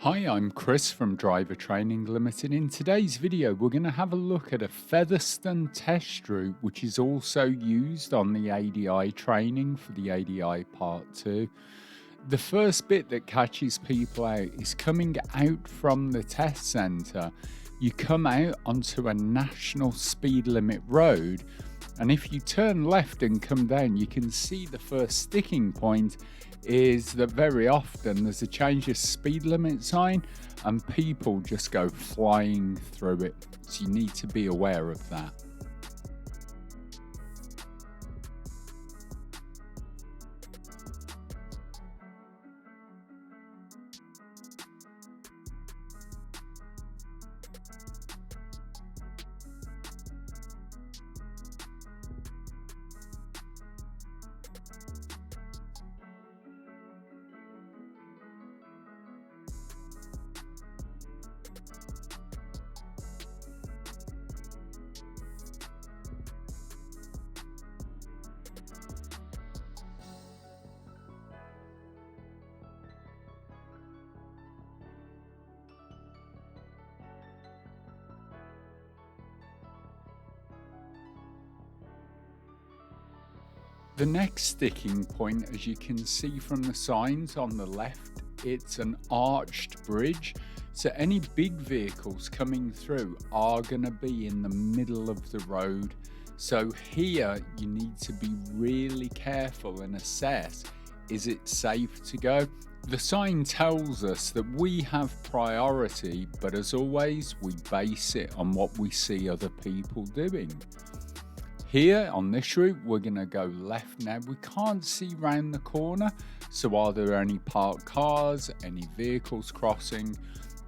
Hi, I'm Chris from Driver Training Limited. In today's video, we're going to have a look at a Featherstone test route, which is also used on the ADI training for the ADI Part 2. The first bit that catches people out is coming out from the test centre. You come out onto a national speed limit road, and if you turn left and come down, you can see the first sticking point is that very often there's a change of speed limit sign and people just go flying through it. So you need to be aware of that. The next sticking point, as you can see from the signs on the left, it's an arched bridge. So any big vehicles coming through are going to be in the middle of the road. So here you need to be really careful and assess, is it safe to go? The sign tells us that we have priority, but as always, we base it on what we see other people doing. Here on this route, we're going to go left now. We can't see round the corner, so are there any parked cars, any vehicles crossing?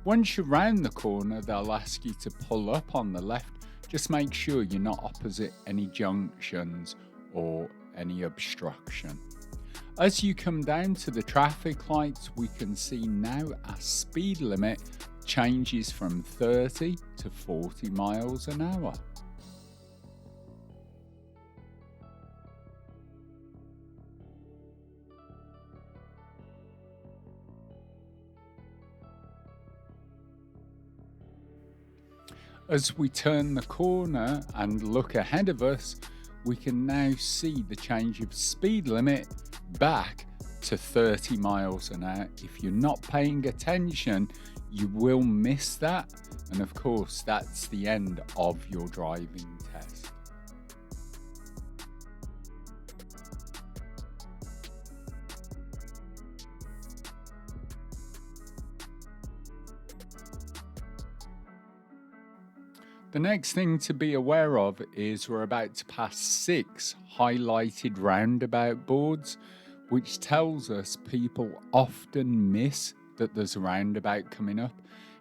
Once you're round the corner, they'll ask you to pull up on the left. Just make sure you're not opposite any junctions or any obstruction. As you come down to the traffic lights, we can see now our speed limit changes from 30 to 40 miles an hour. As we turn the corner and look ahead of us, we can now see the change of speed limit back to 30 miles an hour. If you're not paying attention, you will miss that. And of course, that's the end of your driving test. The next thing to be aware of is we're about to pass 6 highlighted roundabout boards, which tells us people often miss that there's a roundabout coming up.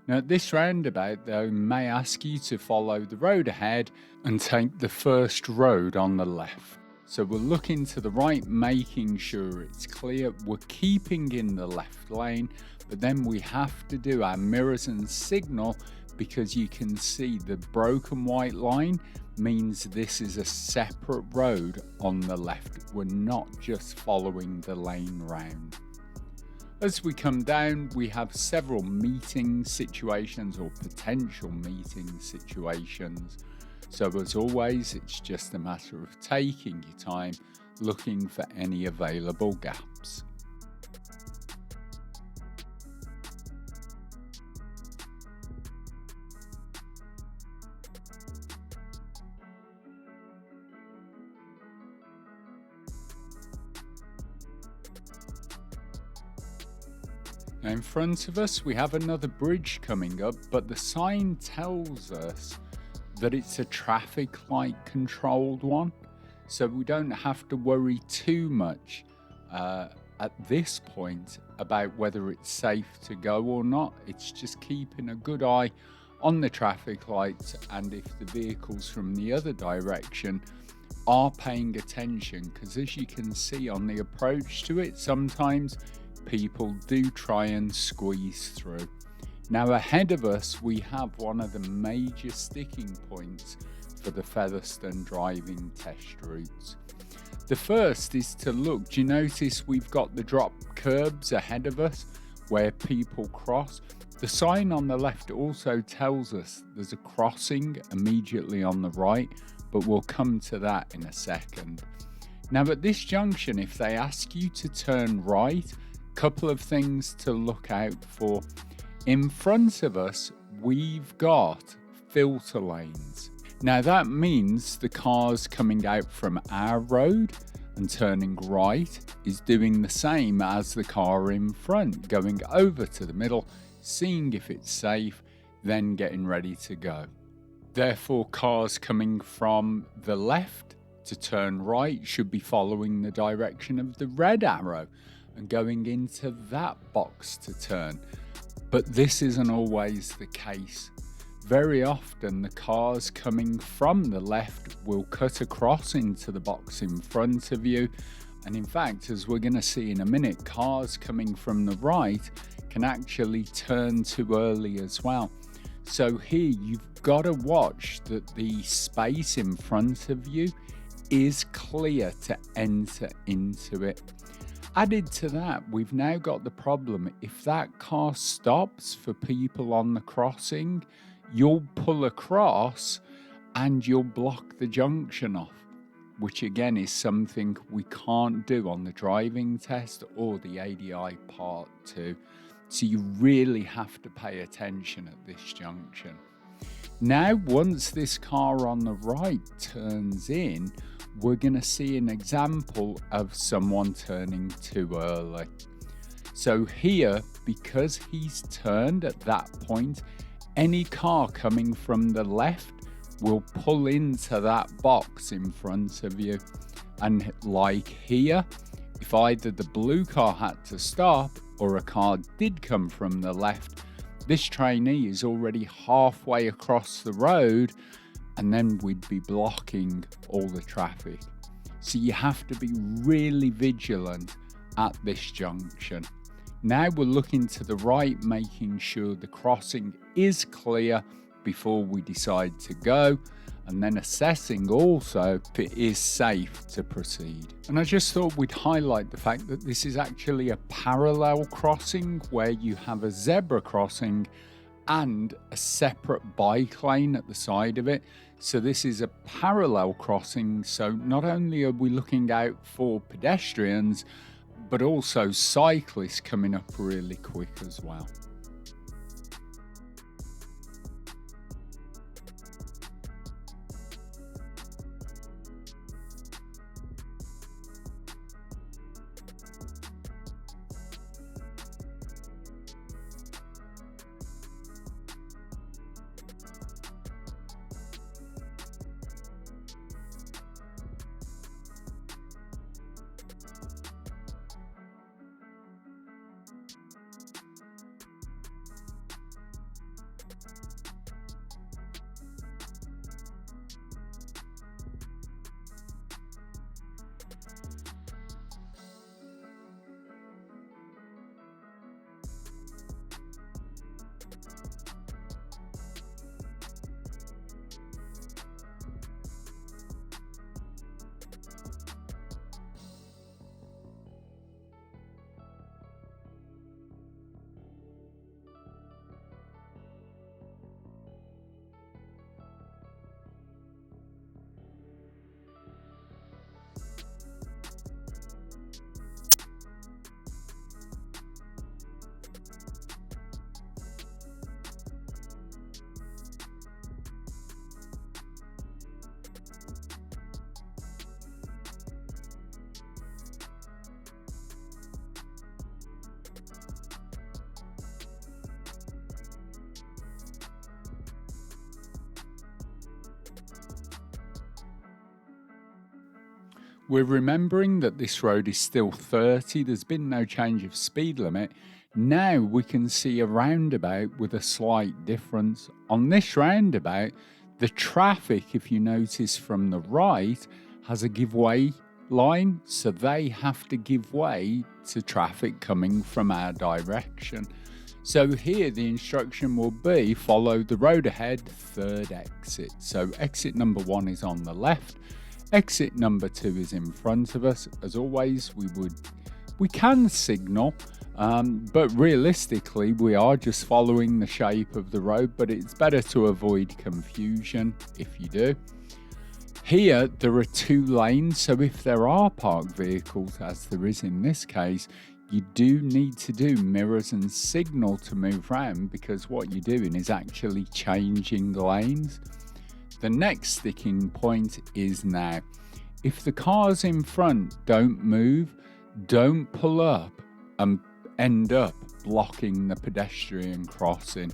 Now, this roundabout, though, may ask you to follow the road ahead and take the first road on the left. So we're looking to the right, making sure it's clear. We're keeping in the left lane, but then we have to do our mirrors and signal, because you can see the broken white line means this is a separate road on the left. We're not just following the lane round. As we come down, we have several meeting situations or potential meeting situations. So as always, it's just a matter of taking your time, looking for any available gaps. Now in front of us, we have another bridge coming up, but the sign tells us that it's a traffic light controlled one. So we don't have to worry too much at this point about whether it's safe to go or not. It's just keeping a good eye on the traffic lights, and if the vehicles from the other direction are paying attention, because as you can see on the approach to it, sometimes people do try and squeeze through. Now ahead of us, we have one of the major sticking points for the Featherstone driving test routes. The first is to look, do you notice we've got the drop curbs ahead of us where people cross? The sign on the left also tells us there's a crossing immediately on the right, but we'll come to that in a second. Now at this junction, if they ask you to turn right, couple of things to look out for. In front of us, we've got filter lanes. Now that means the cars coming out from our road and turning right is doing the same as the car in front, going over to the middle, seeing if it's safe, then getting ready to go. Therefore, cars coming from the left to turn right should be following the direction of the red arrow and going into that box to turn. But this isn't always the case. Very often the cars coming from the left will cut across into the box in front of you, and in fact, as we're going to see in a minute, cars coming from the right can actually turn too early as well. So here you've got to watch that the space in front of you is clear to enter into it. Added to that, we've now got the problem, if that car stops for people on the crossing, you'll pull across and you'll block the junction off, which again is something we can't do on the driving test or the ADI Part 2. So you really have to pay attention at this junction. Now, once this car on the right turns in, we're going to see an example of someone turning too early. So here, because he's turned at that point, any car coming from the left will pull into that box in front of you. And like here, if either the blue car had to stop or a car did come from the left, this trainee is already halfway across the road, and then we'd be blocking all the traffic. So you have to be really vigilant at this junction. Now we're looking to the right, making sure the crossing is clear before we decide to go, and then assessing also if it is safe to proceed. And I just thought we'd highlight the fact that this is actually a parallel crossing where you have a zebra crossing and a separate bike lane at the side of it. So this is a parallel crossing, so not only are we looking out for pedestrians, but also cyclists coming up really quick as well. We're remembering that this road is still 30, there's been no change of speed limit. Now we can see a roundabout with a slight difference. On this roundabout, the traffic, if you notice from the right, has a give way line, so they have to give way to traffic coming from our direction. So here the instruction will be follow the road ahead, third exit. So exit number 1 is on the left. Exit number 2 is in front of us. As always, we can signal, But realistically, we are just following the shape of the road, but it's better to avoid confusion if you do. Here, there are 2 lanes, so if there are parked vehicles, as there is in this case, you do need to do mirrors and signal to move around, because what you're doing is actually changing the lanes. The next sticking point is now. If the cars in front don't move, don't pull up and end up blocking the pedestrian crossing.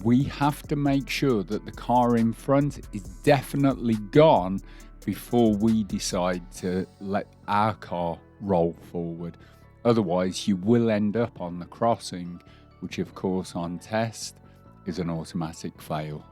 We have to make sure that the car in front is definitely gone before we decide to let our car roll forward. Otherwise, you will end up on the crossing, which of course on test is an automatic fail.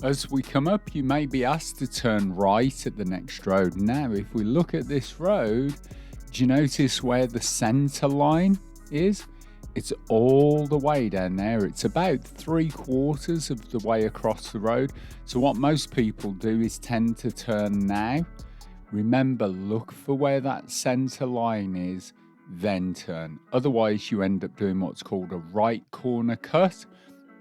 As we come up, you may be asked to turn right at the next road. Now, if we look at this road, do you notice where the centre line is? It's all the way down there. It's about 3/4 of the way across the road. So what most people do is tend to turn now. Remember, look for where that centre line is, then turn. Otherwise, you end up doing what's called a right corner cut,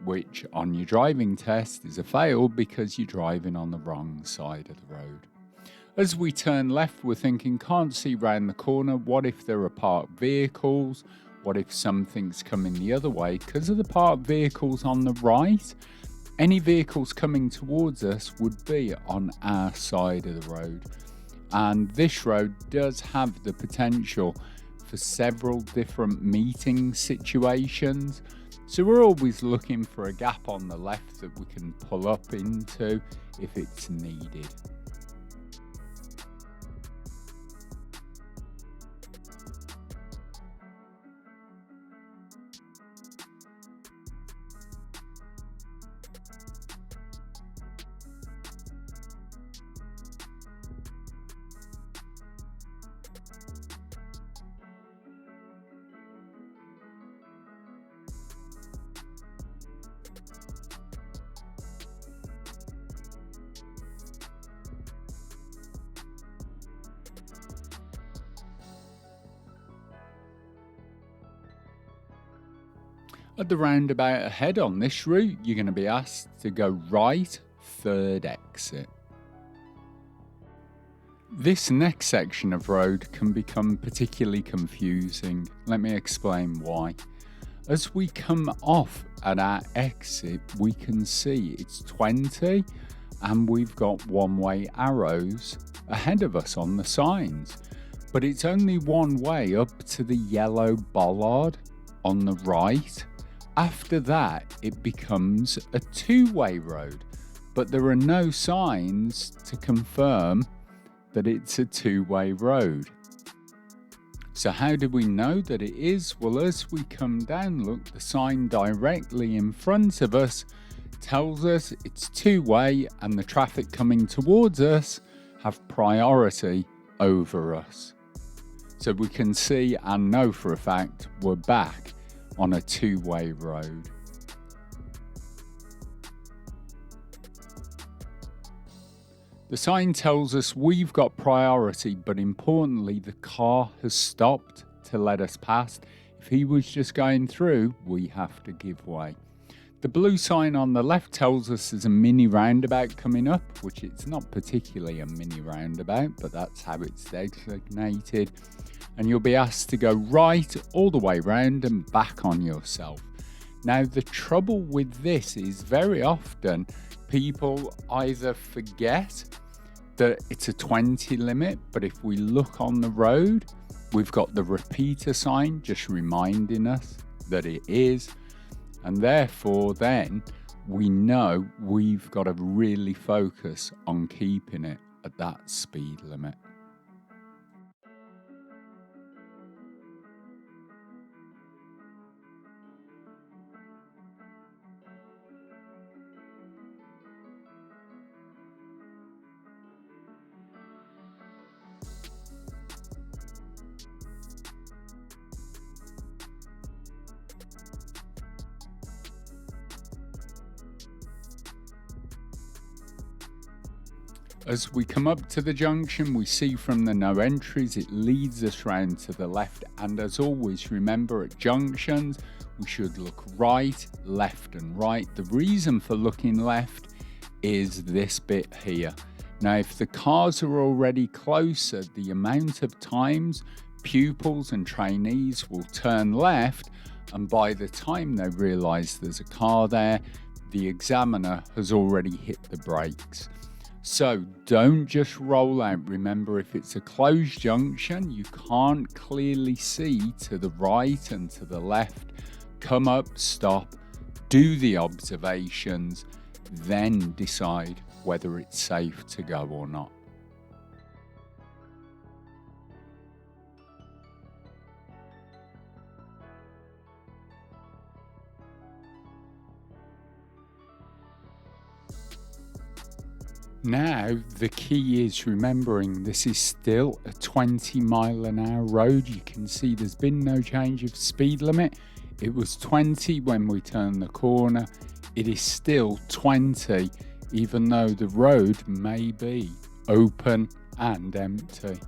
which on your driving test is a fail because you're driving on the wrong side of the road. As we turn left, we're thinking, can't see round the corner. What if there are parked vehicles? What if something's coming the other way? Because of the parked vehicles on the right, any vehicles coming towards us would be on our side of the road. And this road does have the potential for several different meeting situations. So we're always looking for a gap on the left that we can pull up into if it's needed. At the roundabout ahead on this route, you're going to be asked to go right, third exit. This next section of road can become particularly confusing. Let me explain why. As we come off at our exit, we can see it's 20 and we've got one-way arrows ahead of us on the signs. But it's only one way up to the yellow bollard on the right. After that, it becomes a two-way road, but there are no signs to confirm that it's a two-way road. So how do we know that it is? Well, as we come down, look, the sign directly in front of us tells us it's two-way and the traffic coming towards us have priority over us. So we can see and know for a fact we're back on a two-way road. The sign tells us we've got priority, but importantly, the car has stopped to let us pass. If he was just going through, we have to give way. The blue sign on the left tells us there's a mini roundabout coming up, which it's not particularly a mini roundabout, but that's how it's designated. And you'll be asked to go right all the way round and back on yourself. Now, the trouble with this is very often people either forget that it's a 20 limit, but if we look on the road, we've got the repeater sign just reminding us that it is. And therefore, then we know we've got to really focus on keeping it at that speed limit. As we come up to the junction, we see from the no entries, it leads us round to the left. And as always, remember at junctions, we should look right, left and right. The reason for looking left is this bit here. Now, if the cars are already closer, the amount of times pupils and trainees will turn left, and by the time they realise there's a car there, the examiner has already hit the brakes. So don't just roll out. Remember, if it's a closed junction, you can't clearly see to the right and to the left. Come up, stop, do the observations, then decide whether it's safe to go or not. Now, the key is remembering this is still a 20-mile-an-hour road. You can see there's been no change of speed limit. It was 20 when we turned the corner. It is still 20, even though the road may be open and empty.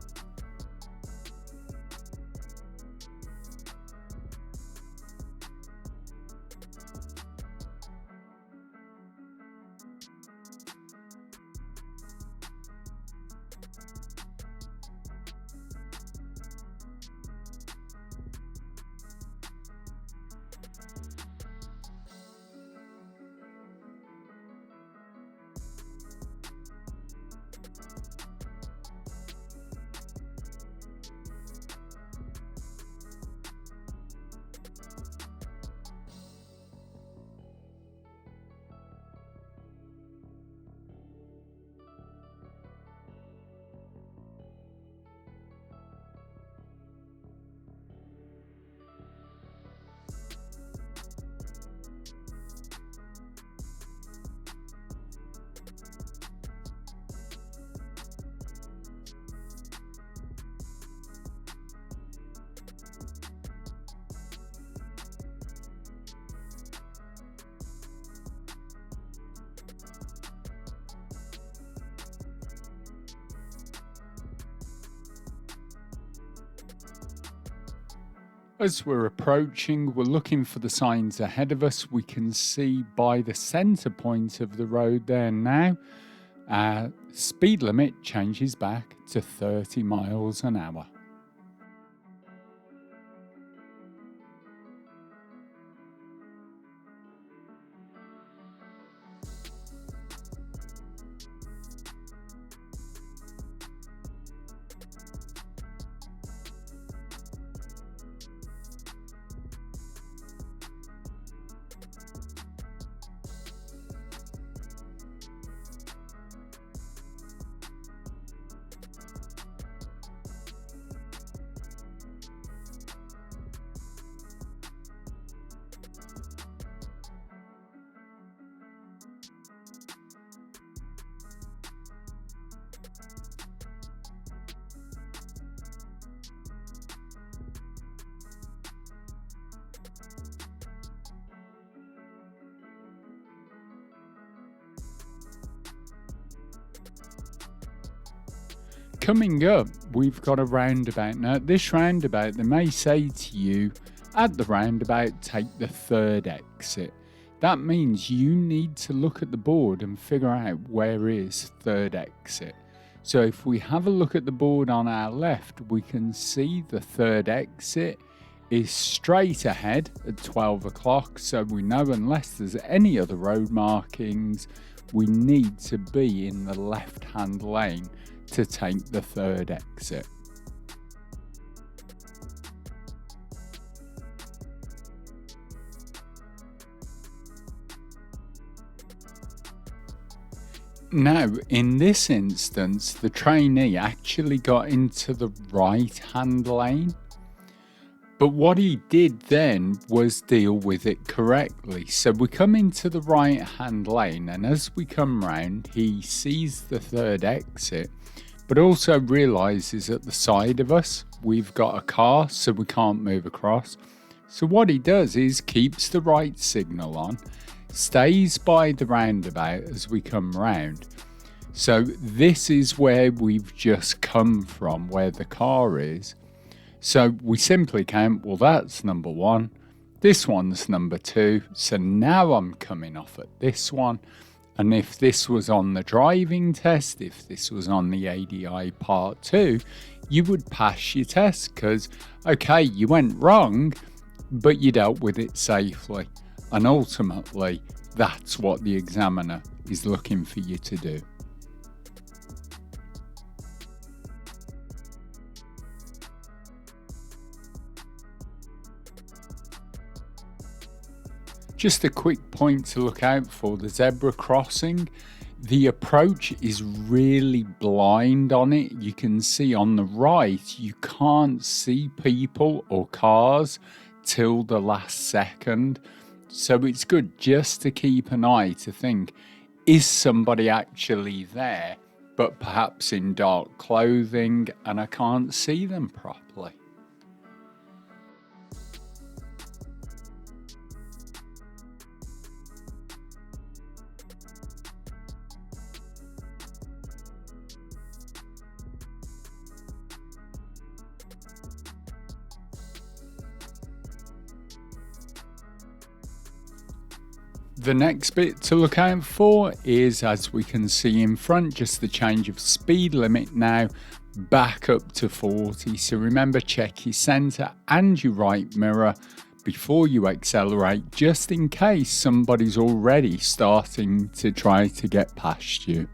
As we're approaching, we're looking for the signs ahead of us. We can see by the centre point of the road there now, speed limit changes back to 30 miles an hour. coming up, we've got a roundabout. Now, at this roundabout, they may say to you, at the roundabout, take the third exit. That means you need to look at the board and figure out where is third exit. So if we have a look at the board on our left, we can see the third exit is straight ahead at 12 o'clock. So we know unless there's any other road markings, we need to be in the left-hand lane to take the third exit. Now, in this instance, the trainee actually got into the right-hand lane. But what he did then was deal with it correctly. So we come into the right-hand lane, and as we come round, he sees the third exit, but also realises at the side of us, we've got a car, so we can't move across. So what he does is keeps the right signal on, stays by the roundabout as we come round. So this is where we've just come from, where the car is. So we simply count, well, that's number one, this one's number two, so now I'm coming off at this one. And if this was on the driving test, if this was on the ADI part 2, you would pass your test because, okay, you went wrong, but you dealt with it safely. And ultimately, that's what the examiner is looking for you to do. Just a quick point to look out for, the zebra crossing. The approach is really blind on it. You can see on the right, you can't see people or cars till the last second. So it's good just to keep an eye to think, is somebody actually there, but perhaps in dark clothing and I can't see them properly. The next bit to look out for is, as we can see in front, just the change of speed limit now back up to 40. So remember, check your centre and your right mirror before you accelerate, just in case somebody's already starting to try to get past you.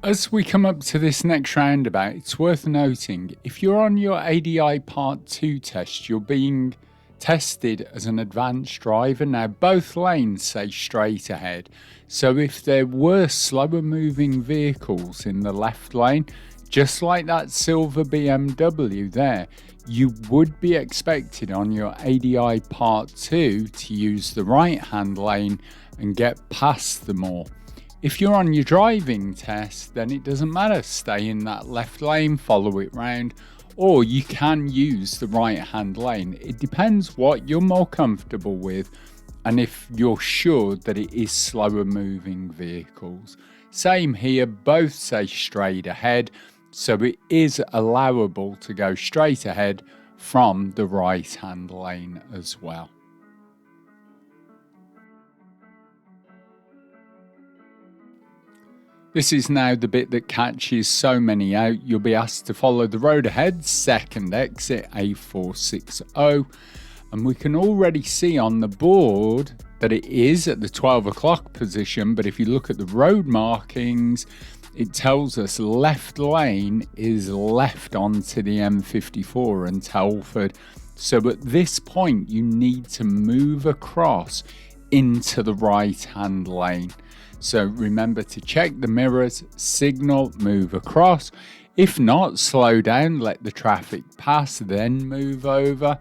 As we come up to this next roundabout, it's worth noting, if you're on your ADI Part 2 test, you're being tested as an advanced driver. Now, both lanes say straight ahead. So if there were slower moving vehicles in the left lane, just like that silver BMW there, you would be expected on your ADI Part 2 to use the right-hand lane and get past them all. If you're on your driving test, then it doesn't matter. Stay in that left lane, follow it round. or you can use the right hand lane. It depends what you're more comfortable with and if you're sure that it is slower moving vehicles. Same here, both say straight ahead, so it is allowable to go straight ahead from the right hand lane as well. This is now the bit that catches so many out. You'll be asked to follow the road ahead, second exit A460, and we can already see on the board that it is at the 12 o'clock position, but if you look at the road markings, it tells us left lane is left onto the M54 and Telford. So at this point, you need to move across into the right hand lane. So remember to check the mirrors, signal, move across. If not, slow down, let the traffic pass, then move over.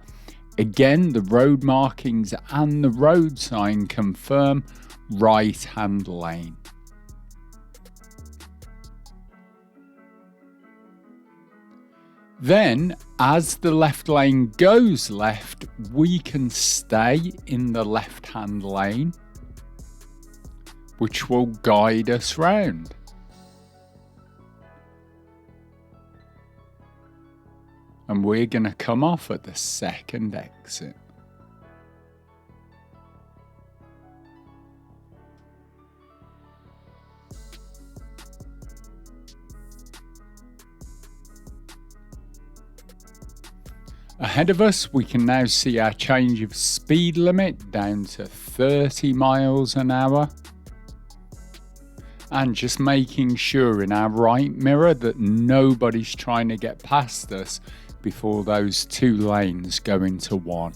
Again, the road markings and the road sign confirm right hand lane. Then, as the left lane goes left, we can stay in the left hand lane, which will guide us round. And we're going to come off at the second exit. Ahead of us, we can now see our change of speed limit down to 30 miles an hour. And just making sure in our right mirror that nobody's trying to get past us before those two lanes go into one.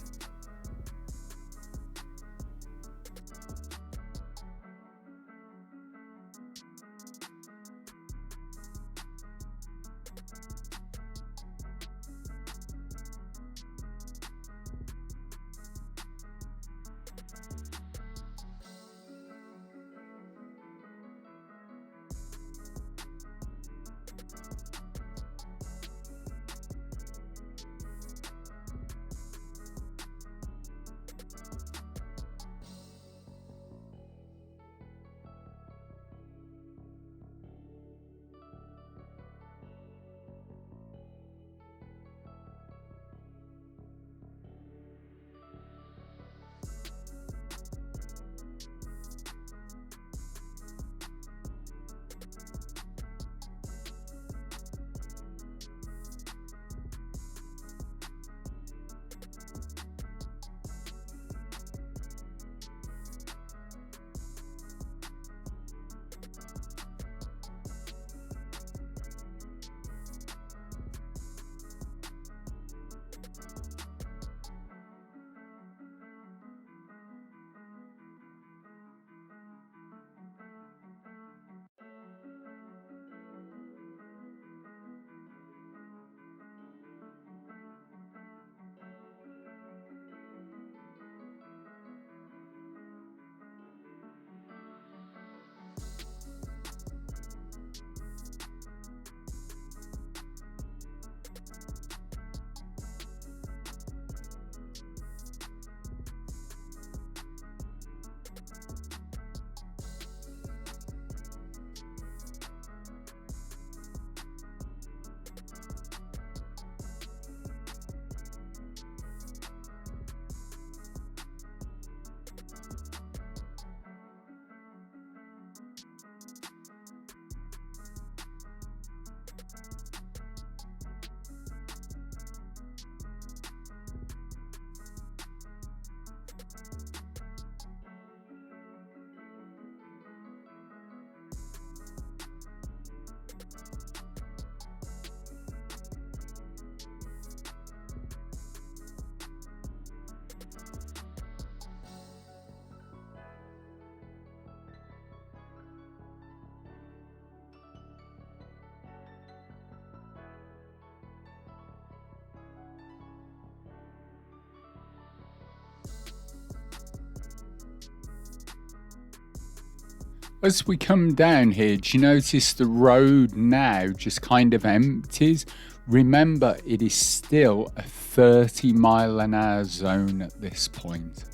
As we come down here, do you notice the road now just kind of empties? Remember, it is still a 30-mile-an-hour zone at this point.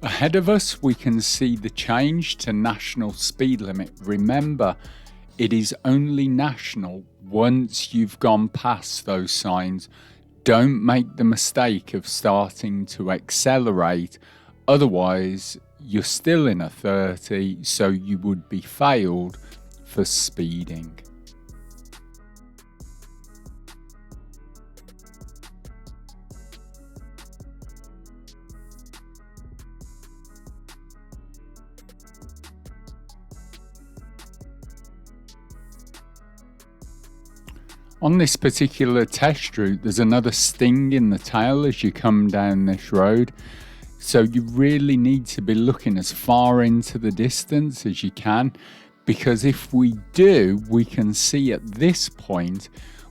Ahead of us, we can see the change to national speed limit. Remember, it is only national once you've gone past those signs. Don't make the mistake of starting to accelerate, otherwise you're still in a 30, so you would be failed for speeding. On this particular test route, there's another sting in the tail as you come down this road. So you really need to be looking as far into the distance as you can, because if we do, we can see at this point,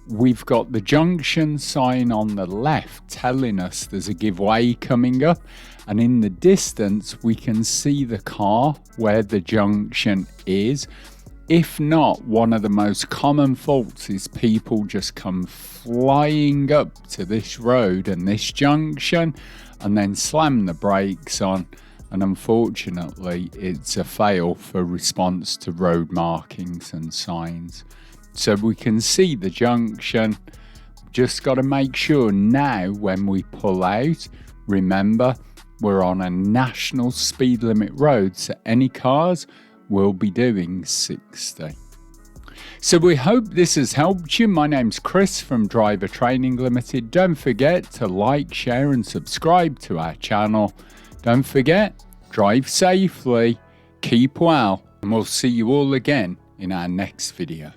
we've got the junction sign on the left telling us there's a giveaway coming up. And in the distance, we can see the car where the junction is. If not, one of the most common faults is people just come flying up to this road and this junction and then slam the brakes on, and unfortunately it's a fail for response to road markings and signs. So we can see the junction, just got to make sure now when we pull out, remember we're on a national speed limit road, so any cars will be doing 60. So we hope this has helped you. My name's Chris from Driver Training Limited. Don't forget to like, share and subscribe to our channel. Don't forget, drive safely, keep well, and we'll see you all again in our next video.